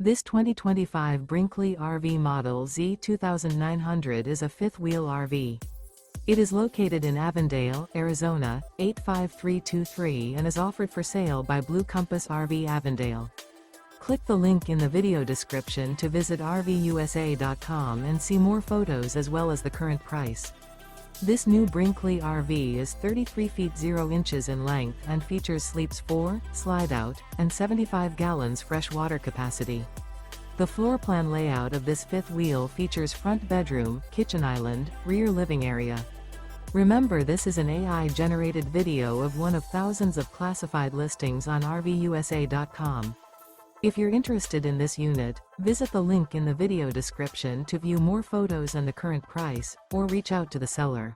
This 2025 Brinkley RV Model Z 2900 is a fifth-wheel RV. It is located in Avondale, Arizona, 85323 and is offered for sale by Blue Compass RV Avondale. Click the link in the video description to visit RVUSA.com and see more photos as well as the current price. This new Brinkley RV is 33 feet 0 inches in length and features sleeps 4, slide-out, and 75 gallons fresh water capacity. The floor plan layout of this fifth wheel features front bedroom, kitchen island, rear living area. Remember, this is an AI-generated video of one of thousands of classified listings on RVUSA.com. If you're interested in this unit, visit the link in the video description to view more photos and the current price, or reach out to the seller.